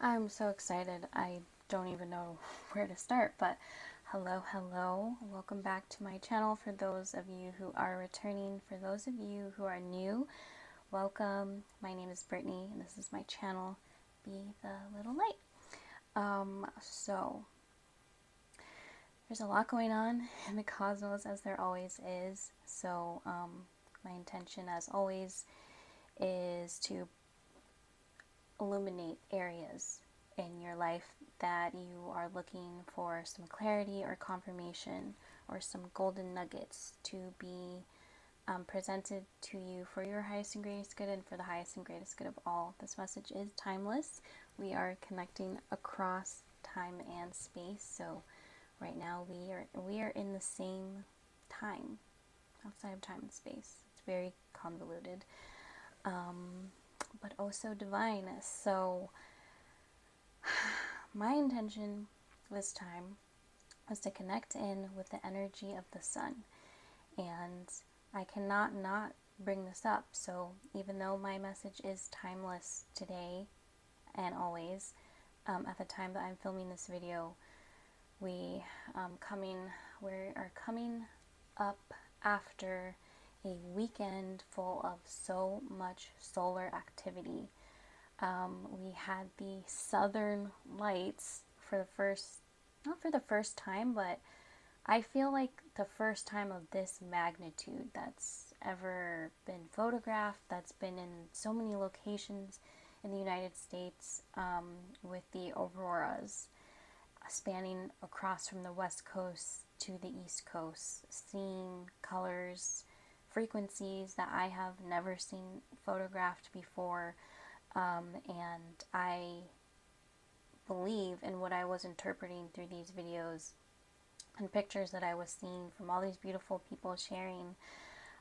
I'm so excited. I don't even know where to start, but hello. Welcome back to my channel for those of you who are returning. For those of you who are new, welcome. My name is Brittany, and this is my channel, Be the Little Light. So there's a lot going on in the cosmos, as there always is. So, my intention, as always, is to illuminate areas in your life that you are looking for some clarity or confirmation or some golden nuggets to be presented to you for your highest and greatest good and for the highest and greatest good of all. This message is timeless. We are connecting across time and space. So right now we are in the same time outside of time and space. It's very convoluted. But also divine. So my intention this time was to connect in with the energy of the sun. And I cannot not bring this up. So even though my message is timeless today and always, at the time that I'm filming this video, we are coming up after a weekend full of so much solar activity. We had the southern lights not for the first time, but I feel like the first time of this magnitude that's ever been photographed, that's been in so many locations in the United States, with the auroras spanning across from the west coast to the east coast, seeing colors, frequencies that I have never seen photographed before. And I believe in what I was interpreting through these videos and pictures that I was seeing from all these beautiful people sharing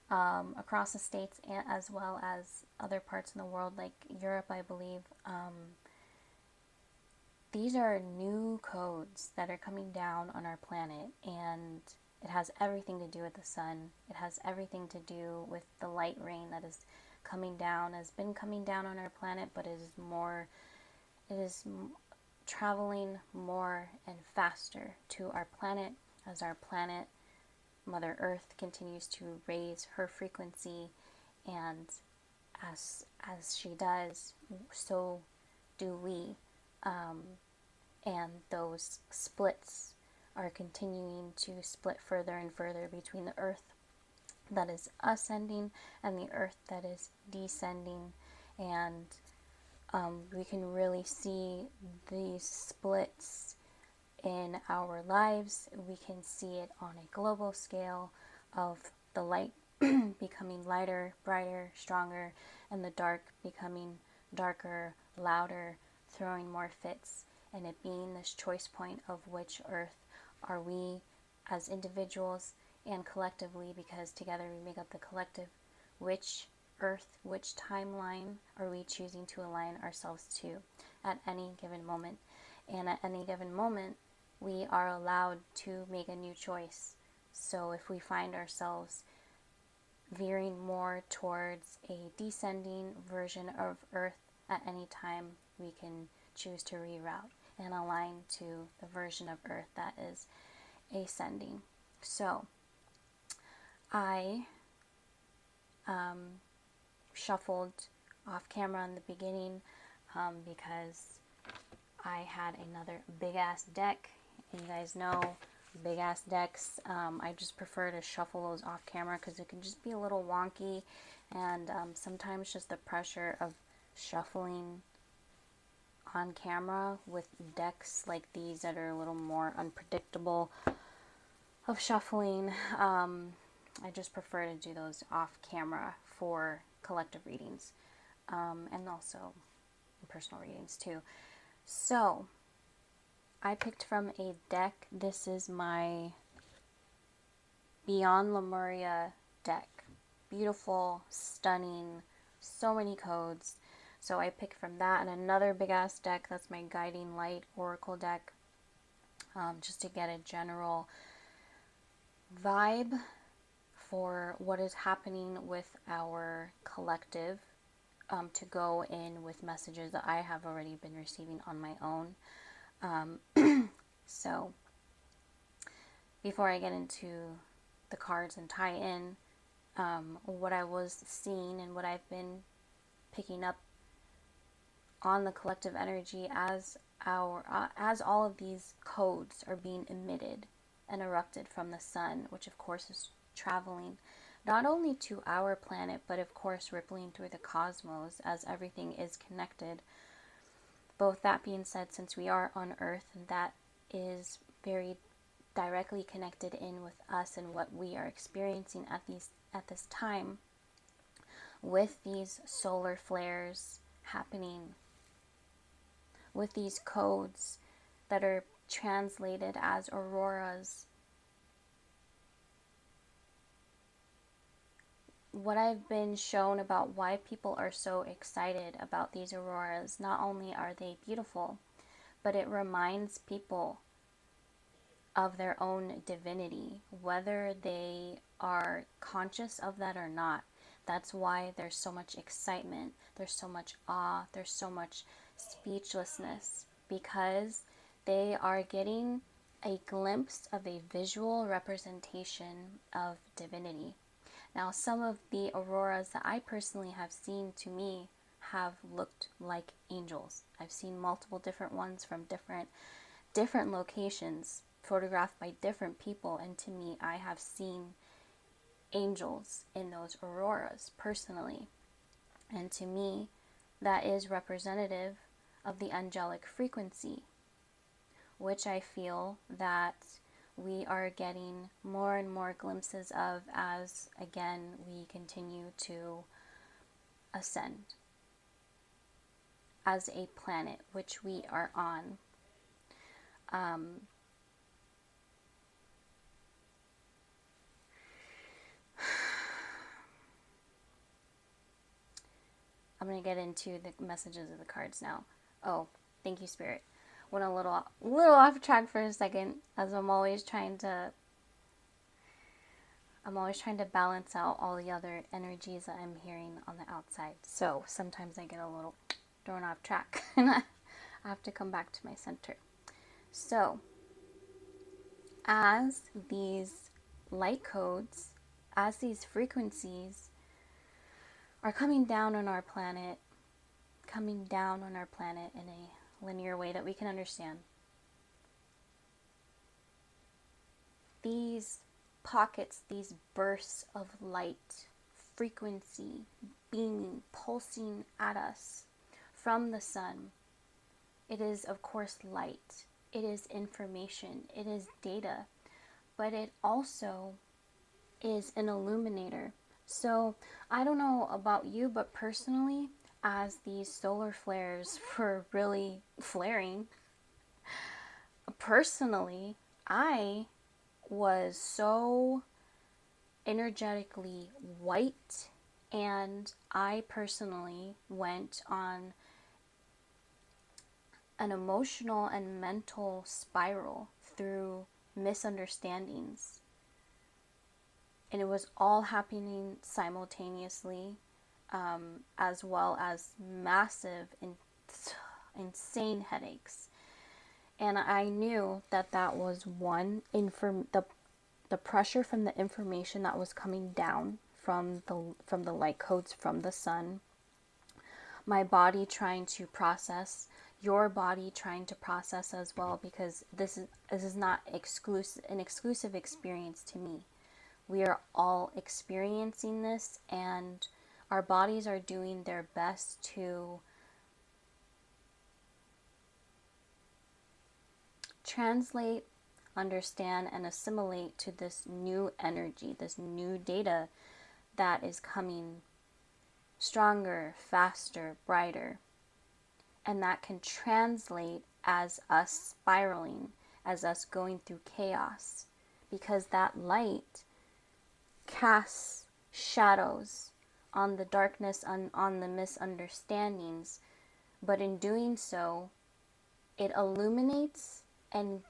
across the states, and as well as other parts in the world, like Europe, I believe. These are new codes that are coming down on our planet, and it has everything to do with the sun. It has everything to do with the light rain that is coming down, has been coming down on our planet, but it is traveling more and faster to our planet as our planet, Mother Earth, continues to raise her frequency, and as she does, so do we. And those splits are continuing to split further and further between the Earth that is ascending and the Earth that is descending. And we can really see these splits in our lives. We can see it on a global scale of the light becoming lighter, brighter, stronger, and the dark becoming darker, louder, throwing more fits, and it being this choice point of which Earth are we as individuals and collectively, because together we make up the collective, which Earth, which timeline are we choosing to align ourselves to at any given moment. And at any given moment, we are allowed to make a new choice. So if we find ourselves veering more towards a descending version of Earth at any time, we can choose to reroute and align to the version of Earth that is ascending. So I shuffled off camera in the beginning because I had another big ass deck. And you guys know big ass decks, I just prefer to shuffle those off camera because it can just be a little wonky, and sometimes just the pressure of shuffling on camera with decks like these that are a little more unpredictable of shuffling, I just prefer to do those off camera for collective readings, and also personal readings too. So I picked from a deck. This is my Beyond Lemuria deck. Beautiful, stunning, so many codes. So I picked from that, and another big ass deck. That's my Guiding Light Oracle deck, just to get a general vibe for what is happening with our collective to go in with messages that I have already been receiving on my own. So before I get into the cards and tie in what I was seeing and what I've been picking up on the collective energy as all of these codes are being emitted and erupted from the sun, which of course is traveling not only to our planet, but of course rippling through the cosmos as everything is connected. Both that being said, since we are on Earth, that is very directly connected in with us and what we are experiencing at this time, with these solar flares happening, with these codes that are translated as auroras. What I've been shown about why people are so excited about these auroras, not only are they beautiful, but it reminds people of their own divinity, whether they are conscious of that or not. That's why there's so much excitement, there's so much awe, there's so much speechlessness, because they are getting a glimpse of a visual representation of divinity. Now, some of the auroras that I personally have seen, to me, have looked like angels. I've seen multiple different ones from different locations, photographed by different people, and to me, I have seen angels in those auroras personally. And to me, that is representative of the angelic frequency, which I feel that we are getting more and more glimpses of as, again, we continue to ascend as a planet, which we are on. I'm going to get into the messages of the cards now. Oh, thank you, Spirit. Went a little off track for a second, as I'm always trying to balance out all the other energies that I'm hearing on the outside. So sometimes I get a little thrown off track and I have to come back to my center. So as these light codes, as these frequencies are coming down on our planet in a linear way that we can understand, these pockets, these bursts of light, frequency, beaming, pulsing at us from the sun. It is, of course, light. It is information. It is data. But it also is an illuminator. So I don't know about you, but personally, as these solar flares were really flaring, personally, I was so energetically white, and I personally went on an emotional and mental spiral through misunderstandings, and it was all happening simultaneously, as well as massive insane headaches. And I knew that that was one, the pressure from the information that was coming down from the light codes from the sun, my body trying to process, your body trying to process as well, because this is not an exclusive experience to me. We are all experiencing this, and our bodies are doing their best to translate, understand, and assimilate to this new energy, this new data that is coming stronger, faster, brighter. And that can translate as us spiraling, as us going through chaos, because that light casts shadows on the darkness, on the misunderstandings, but in doing so, it illuminates and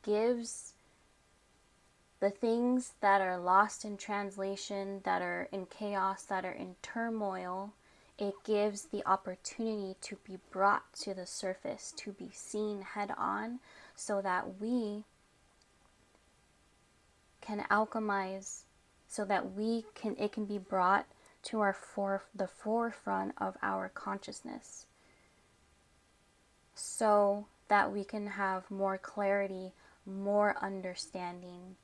gives the things that are lost in translation, that are in chaos, that are in turmoil, it gives the opportunity to be brought to the surface, to be seen head on, so that we can alchemize, so that it can be brought to the forefront of our consciousness, so that we can have more clarity, more understanding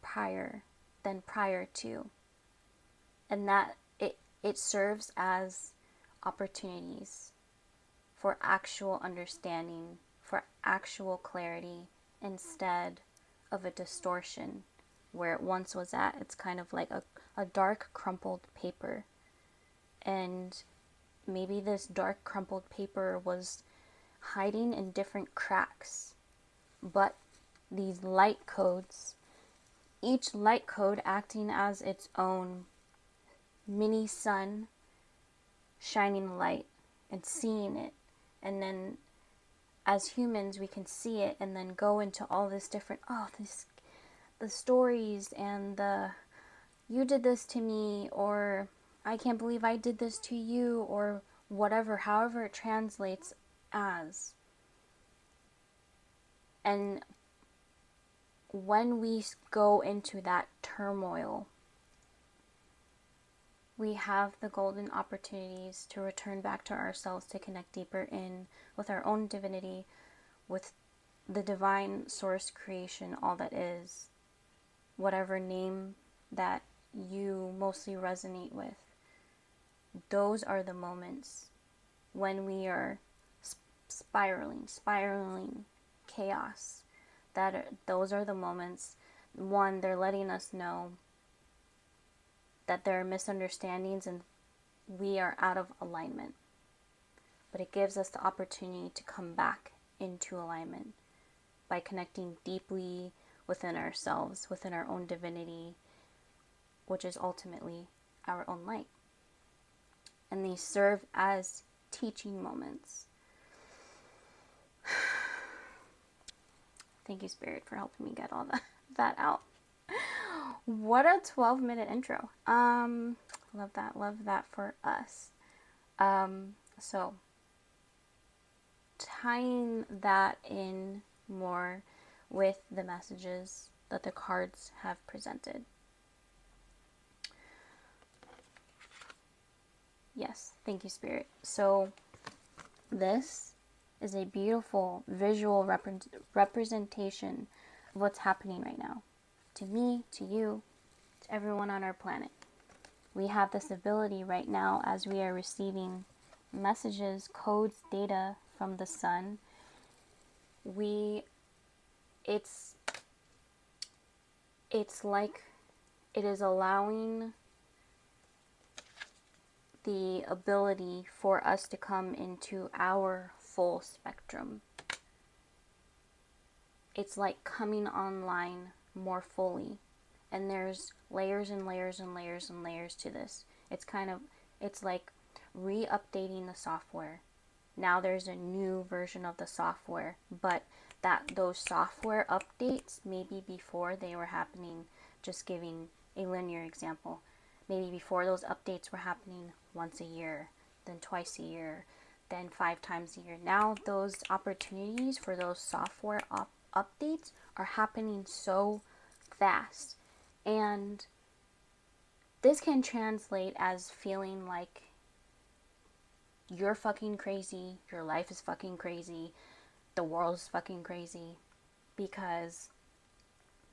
prior to, and that it serves as opportunities for actual understanding, for actual clarity, instead of a distortion where it once was at. It's kind of like a dark crumpled paper, and maybe this dark crumpled paper was hiding in different cracks, but these light codes, each light code acting as its own mini sun, shining light and seeing it, and then as humans we can see it and then go into all this different, the stories and the you did this to me, or I can't believe I did this to you, or whatever, however it translates as. And when we go into that turmoil, we have the golden opportunities to return back to ourselves, to connect deeper in with our own divinity, with the divine source creation, all that is, whatever name that you mostly resonate with. Those are the moments when we are spiraling chaos. Those are the moments, one, they're letting us know that there are misunderstandings and we are out of alignment. But it gives us the opportunity to come back into alignment by connecting deeply within ourselves, within our own divinity, which is ultimately our own light. And these serve as teaching moments. Thank you, Spirit, for helping me get all that out. What a 12-minute intro. Love that for us. So tying that in more with the messages that the cards have presented. Yes, thank you, Spirit. So this is a beautiful visual representation of what's happening right now. To me, to you, to everyone on our planet. We have this ability right now, as we are receiving messages, codes, data from the sun. It's like it is allowing the ability for us to come into our full spectrum. It's like coming online more fully, and there's layers and layers and layers and layers to this. It's like re-updating the software. Now there's a new version of the software, but those software updates, maybe before they were happening, just giving a linear example, maybe before those updates were happening once a year, then twice a year, then 5 times a year. Now those opportunities for those software updates are happening so fast. And this can translate as feeling like you're fucking crazy, your life is fucking crazy, the world is fucking crazy, because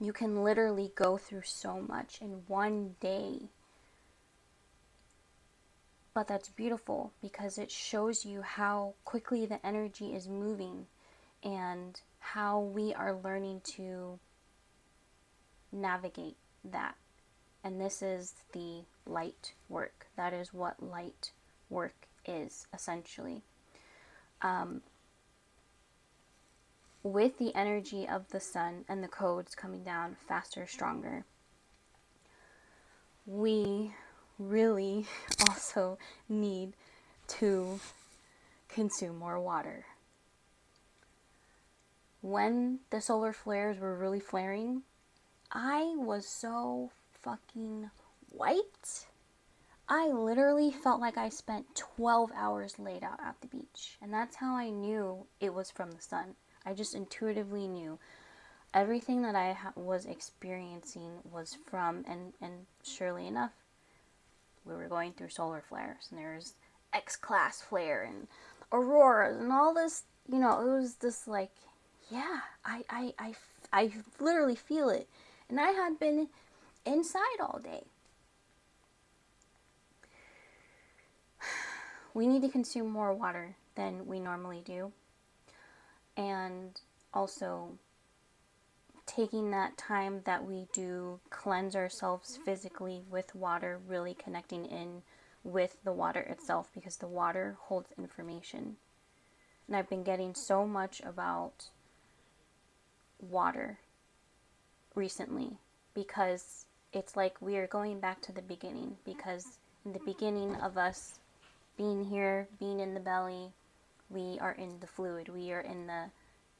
you can literally go through so much in one day. But that's beautiful because it shows you how quickly the energy is moving and how we are learning to navigate that. And this is the light work. That is what light work is, essentially. With the energy of the sun and the codes coming down faster, stronger, we really also need to consume more water. When the solar flares were really flaring, I was so fucking wiped. I literally felt like I spent 12 hours laid out at the beach. And that's how I knew it was from the sun. I just intuitively knew everything that I was experiencing was from, and surely enough, we were going through solar flares. And there's X-class flare and auroras and all this, it was this like, yeah, I literally feel it. And I had been inside all day. We need to consume more water than we normally do. And also taking that time that we do cleanse ourselves physically with water, really connecting in with the water itself, because the water holds information. And I've been getting so much about water recently because it's like we are going back to the beginning, because in the beginning of us being here, being in the belly, we are in the fluid, we are in the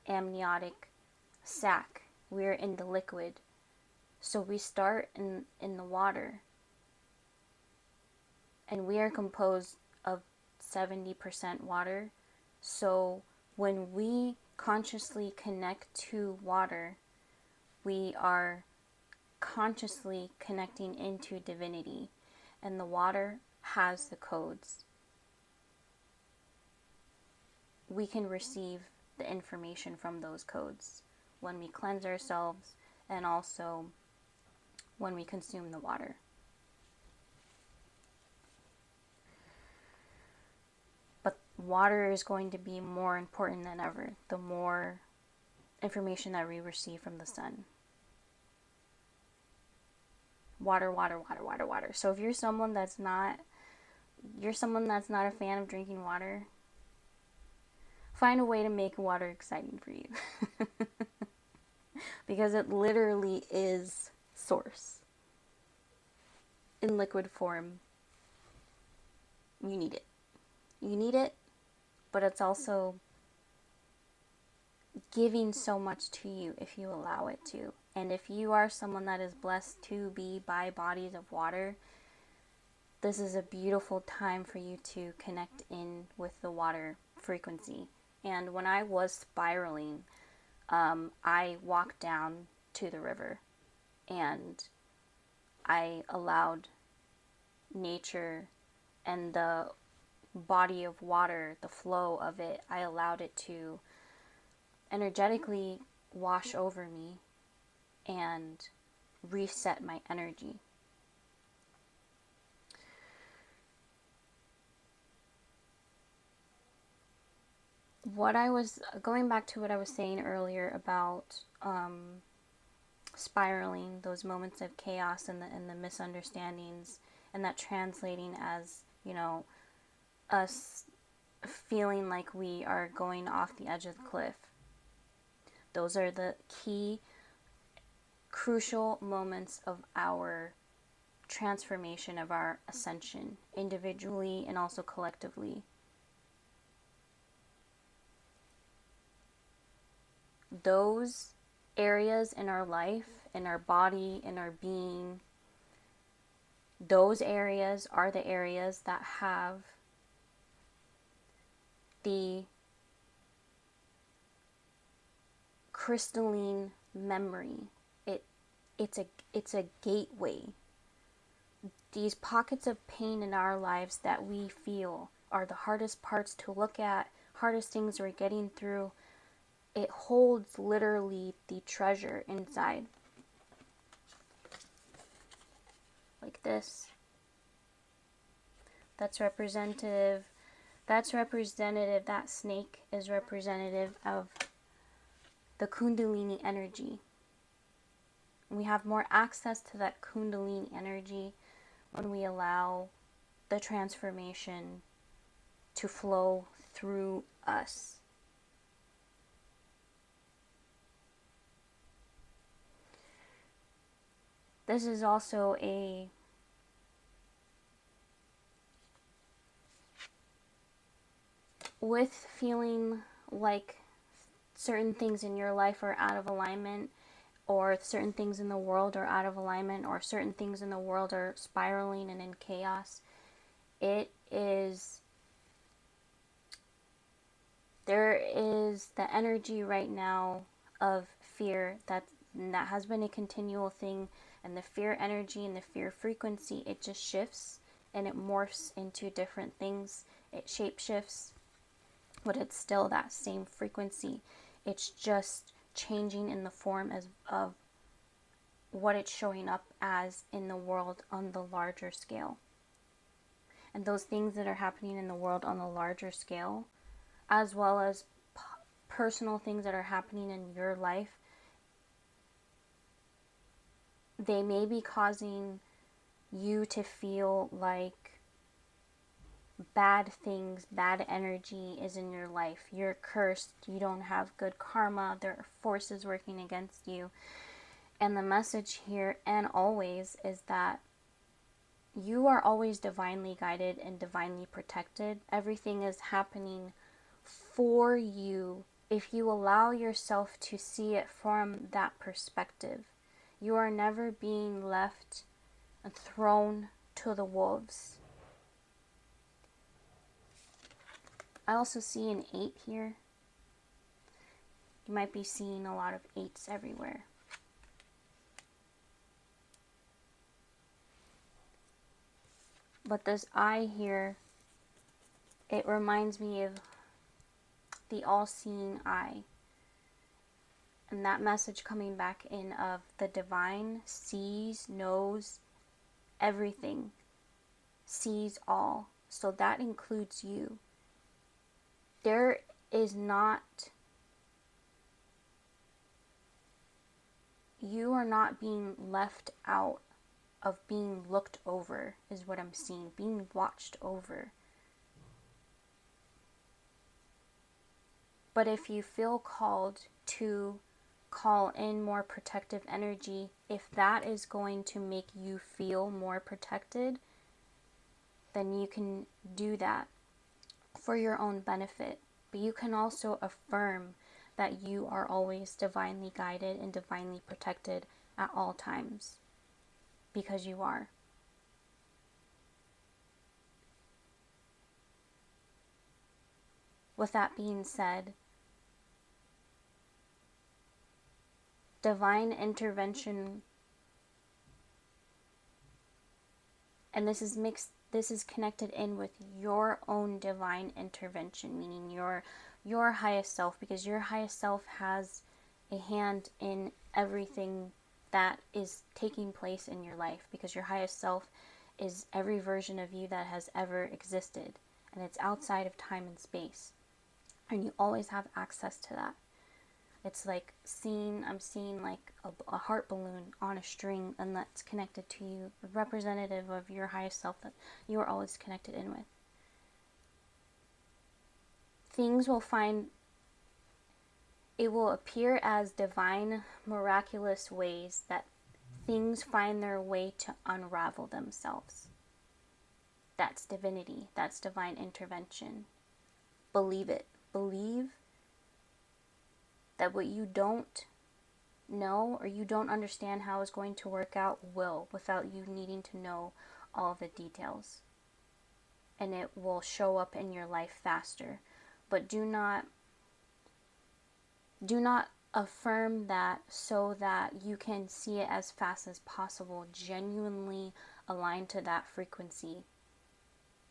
amniotic sac, we are in the liquid. So we start in the water, and we are composed of 70% water. So when we consciously connect to water, we are consciously connecting into divinity, and the water has the codes. We can receive the information from those codes when we cleanse ourselves, and also when we consume the water. But water is going to be more important than ever, the more information that we receive from the sun. Water, water, water, water, water. So if you're someone that's not a fan of drinking water, find a way to make water exciting for you. Because it literally is source. In liquid form. You need it. You need it, but it's also giving so much to you if you allow it to. And if you are someone that is blessed to be by bodies of water, this is a beautiful time for you to connect in with the water frequency. And when I was spiraling, I walked down to the river, and I allowed nature and the body of water, the flow of it, I allowed it to energetically wash over me and reset my energy. What I was going back to what I was saying earlier about spiraling, those moments of chaos and the misunderstandings, and that translating as, us feeling like we are going off the edge of the cliff. Those are the key, crucial moments of our transformation, of our ascension, individually and also collectively. Those areas in our life, in our body, in our being, those areas are the areas that have the crystalline memory. It's a gateway. These pockets of pain in our lives that we feel are the hardest parts to look at, hardest things we're getting through. It holds literally the treasure inside. Like this. That's representative. That snake is representative of the Kundalini energy. We have more access to that Kundalini energy when we allow the transformation to flow through us. This is also with feeling like certain things in your life are out of alignment, or certain things in the world are out of alignment, or certain things in the world are spiraling and in chaos. there is the energy right now of fear that has been a continual thing, and the fear energy and the fear frequency, it just shifts and it morphs into different things. It shape shifts, but it's still that same frequency. It's just changing in the form of what it's showing up as in the world on the larger scale. And those things that are happening in the world on the larger scale, as well as personal things that are happening in your life, they may be causing you to feel like bad things, bad energy is in your life. You're cursed. You don't have good karma. There are forces working against you. And the message here, and always, is that you are always divinely guided and divinely protected. Everything is happening for you if you allow yourself to see it from that perspective. You are never being left and thrown to the wolves. I also see an 8 here. You might be seeing a lot of 8s everywhere. But this eye here, it reminds me of the all-seeing eye. And that message coming back in of the divine sees, knows everything, sees all. So that includes you. There is not, you are not being left out of being looked over, is what I'm seeing, being watched over. But if you feel called to call in more protective energy, if that is going to make you feel more protected, then you can do that for your own benefit. But you can also affirm that you are always divinely guided and divinely protected at all times, because you are. With that being said, divine intervention, and this is connected in with your own divine intervention, meaning your highest self, because your highest self has a hand in everything that is taking place in your life, because your highest self is every version of you that has ever existed, and it's outside of time and space, and you always have access to that. It's like I'm seeing like a heart balloon on a string, and that's connected to you, representative of your highest self that you are always connected in with. Things will it will appear as divine, miraculous ways that things find their way to unravel themselves. That's divinity. That's divine intervention. Believe it. Believe that what you don't know or you don't understand how it's going to work out will, without you needing to know all the details. And it will show up in your life faster. But do not affirm that so that you can see it as fast as possible. Genuinely align to that frequency,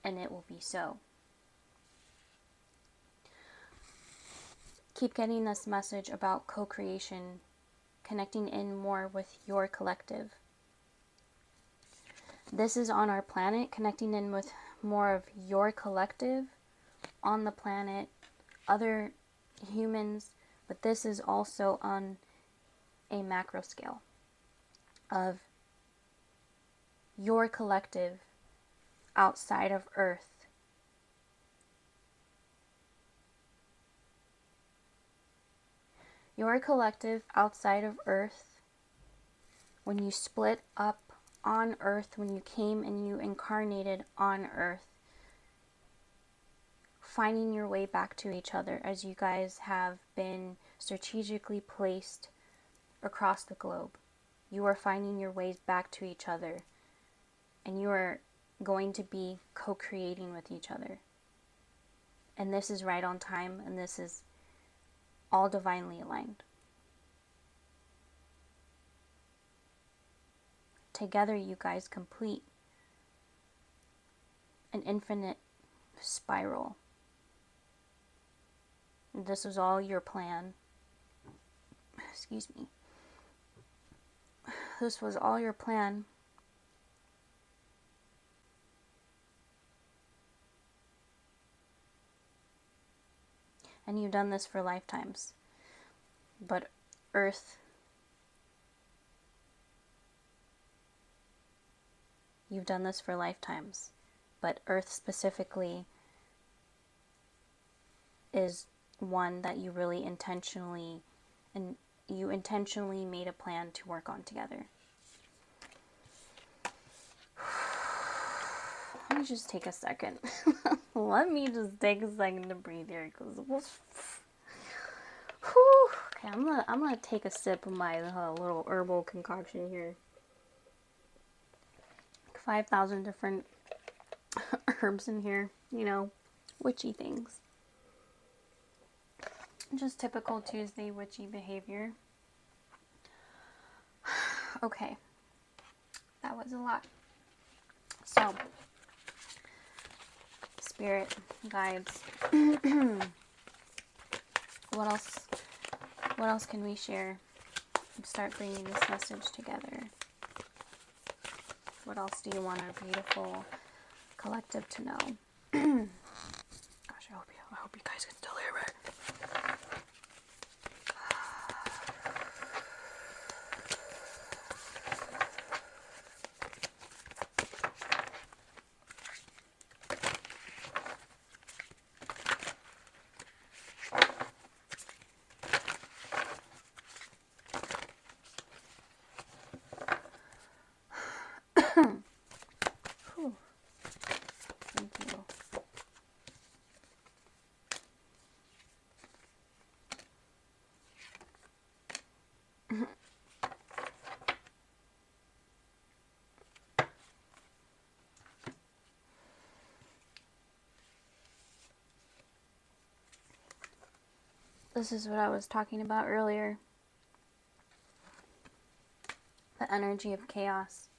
and it will be so. Keep getting this message about co-creation, connecting in more with your collective. This is on our planet, connecting in with more of your collective on the planet, other humans, but this is also on a macro scale of your collective outside of Earth. Your collective outside of Earth, when you split up on Earth, when you came and you incarnated on Earth, finding your way back to each other as you guys have been strategically placed across the globe. You are finding your ways back to each other, and you are going to be co-creating with each other. And this is right on time, and this is all divinely aligned. Together, you guys complete an infinite spiral. This was all your plan. Excuse me. This was all your plan. And you've done this for lifetimes. But Earth, you've done this for lifetimes. But Earth specifically is one that you really intentionally, and you intentionally made a plan to work on together. Let me just take a second. Let me just take a second to breathe here, because okay, I'm gonna take a sip of my little herbal concoction here. 5,000 different herbs in here, you know, witchy things. Just typical Tuesday witchy behavior. Okay, that was a lot. So, spirit guides. What else can we share? Start bringing this message together. What else do you want our beautiful collective to know? Gosh, I hope you guys can still hear it. Thank you. This is what I was talking about earlier. The energy of chaos.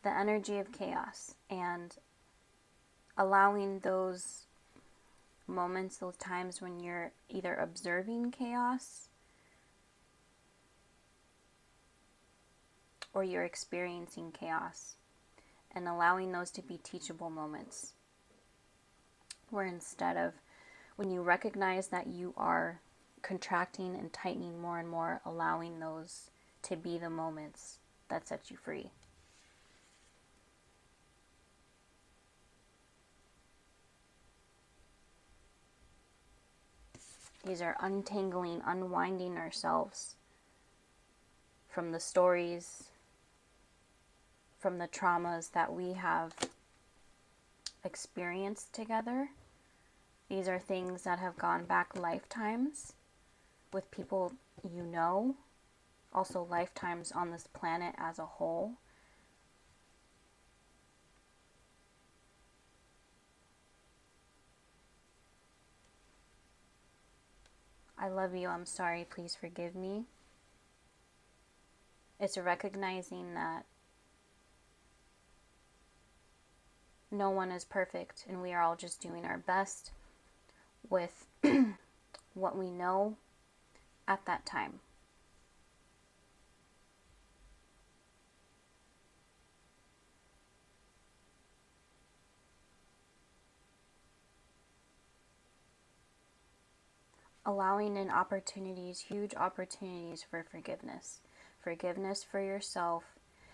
The energy of chaos, and allowing those moments, those times when you're either observing chaos or you're experiencing chaos, and allowing those to be teachable moments, where instead of, when you recognize that you are contracting and tightening more and more, allowing those to be the moments that set you free. These are untangling, unwinding ourselves from the stories, from the traumas that we have experienced together. These are things that have gone back lifetimes with people you know, also lifetimes on this planet as a whole. I love you, I'm sorry, please forgive me. It's recognizing that no one is perfect, and we are all just doing our best with what we know at that time. Allowing in opportunities, huge opportunities for forgiveness. Forgiveness for yourself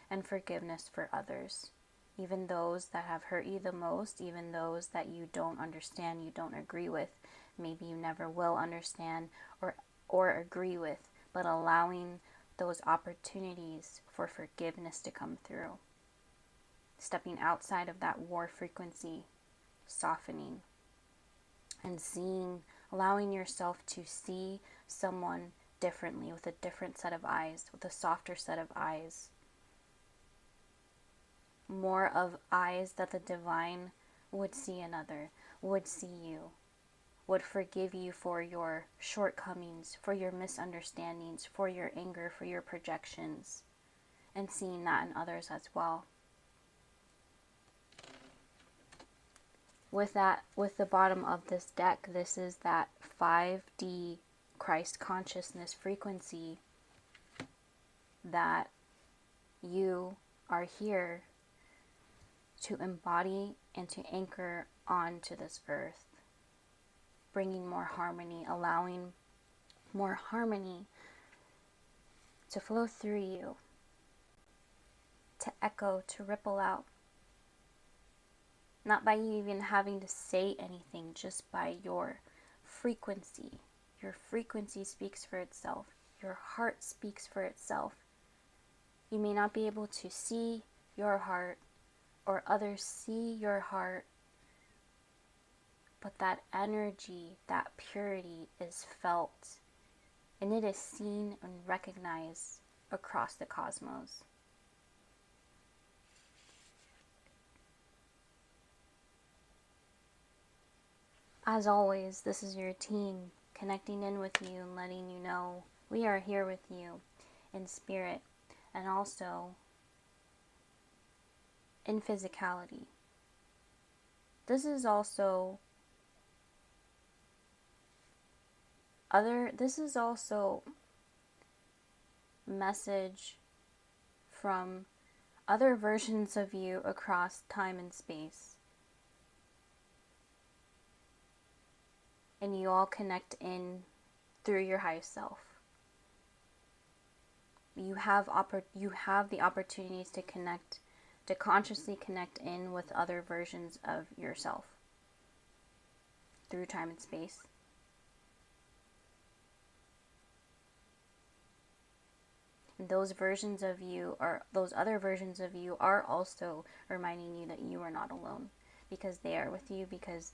and forgiveness for others. Even those that have hurt you the most, even those that you don't understand, you don't agree with, maybe you never will understand or agree with, but allowing those opportunities for forgiveness to come through. Stepping outside of that war frequency, softening, and seeing, allowing yourself to see someone differently, with a different set of eyes, with a softer set of eyes. More of eyes that the divine would see another, would see you, would forgive you for your shortcomings, for your misunderstandings, for your anger, for your projections, and seeing that in others as well. With the bottom of this deck, this is that 5D Christ consciousness frequency that you are here to embody and to anchor onto this earth, bringing more harmony, allowing more harmony to flow through you, to echo, to ripple out. Not by you even having to say anything, just by your frequency. Your frequency speaks for itself. Your heart speaks for itself. You may not be able to see your heart or others see your heart, but that energy, that purity is felt, and it is seen and recognized across the cosmos. As always, this is your team connecting in with you and letting you know we are here with you in spirit and also in physicality. This is also message from other versions of you across time and space. And you all connect in through your highest self. You have the opportunities to connect, to consciously connect in with other versions of yourself through time and space. And those other versions of you are also reminding you that you are not alone, because they are with you, because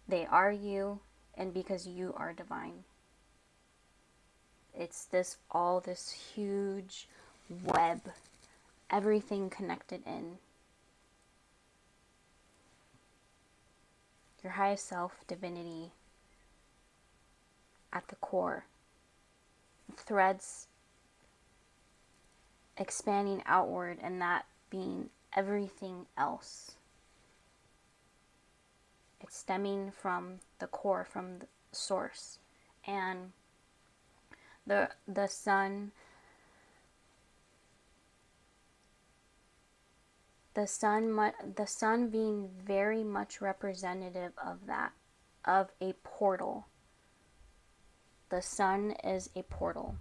they are you, and because you are divine. It's this huge web, everything connected in. Your highest self, divinity, at the core. Threads expanding outward, and that being everything else. It's stemming from the core, from the source. And the sun being very much representative of that, of a portal. The sun is a portal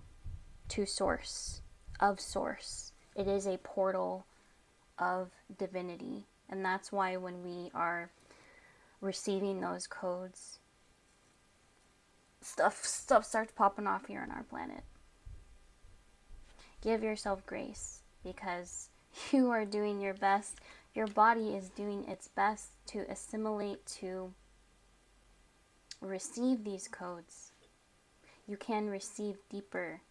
to source, of source. It is a portal of divinity. And that's why when we are receiving those codes, stuff starts popping off here on our planet. Give yourself grace, because you are doing your best. Your body is doing its best to assimilate, to receive these codes. You can receive deeper.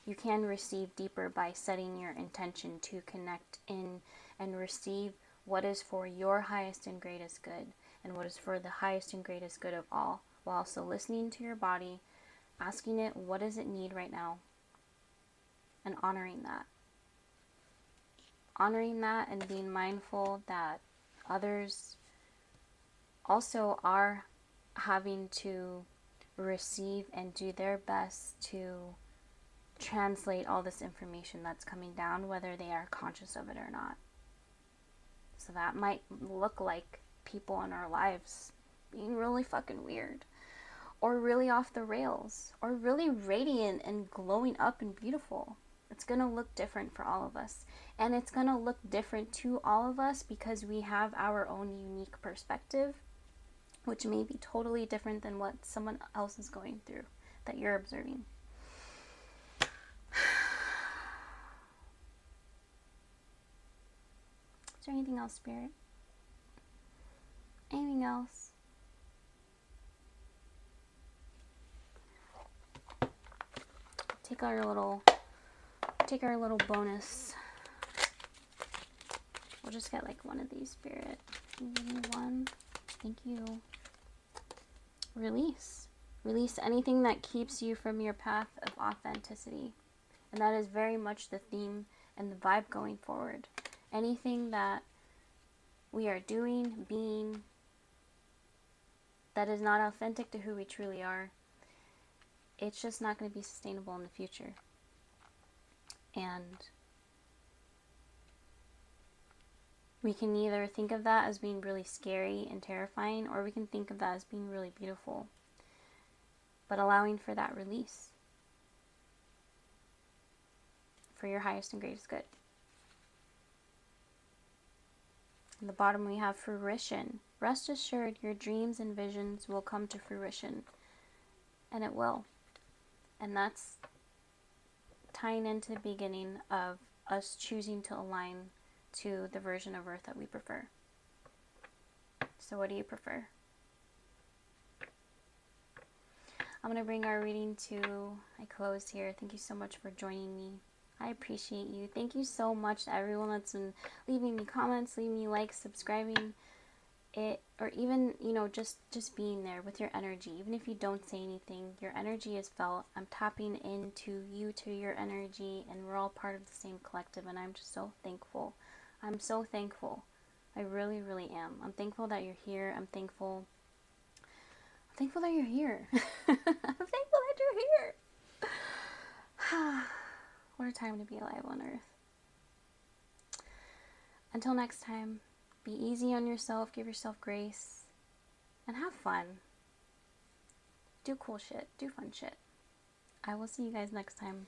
You can receive deeper by setting your intention to connect in and receive what is for your highest and greatest good, and what is for the highest and greatest good of all, while also listening to your body, asking it what does it need right now, and honoring that. Honoring that and being mindful that others also are having to receive and do their best to translate all this information that's coming down, whether they are conscious of it or not. So that might look like people in our lives being really fucking weird, or really off the rails, or really radiant and glowing up and beautiful. It's going to look different for all of us. And it's going to look different to all of us because we have our own unique perspective, which may be totally different than what someone else is going through that you're observing. Is there anything else, Spirit? Anything else? take our little bonus. We'll just get like one of these, Spirit. Can you give me one? Thank you. Release. Release anything that keeps you from your path of authenticity. And that is very much the theme and the vibe going forward. Anything that we are doing, being, that is not authentic to who we truly are, it's just not going to be sustainable in the future. And we can either think of that as being really scary and terrifying, or we can think of that as being really beautiful. But allowing for that release for your highest and greatest good. At the bottom we have fruition. Rest assured your dreams and visions will come to fruition. And it will. And that's tying into the beginning of us choosing to align to the version of Earth that we prefer. So what do you prefer? I'm going to bring our reading to a close here. Thank you so much for joining me. I appreciate you. Thank you so much to everyone that's been leaving me comments, leaving me likes, subscribing, or even, you know, just being there with your energy. Even if you don't say anything, your energy is felt. I'm tapping into you, to your energy, and we're all part of the same collective, and I'm just so thankful. I'm so thankful. I really, really am. I'm thankful that you're here. I'm thankful that you're here. I'm thankful that you're here. What a time to be alive on Earth. Until next time, be easy on yourself, give yourself grace, and have fun. Do cool shit, do fun shit. I will see you guys next time.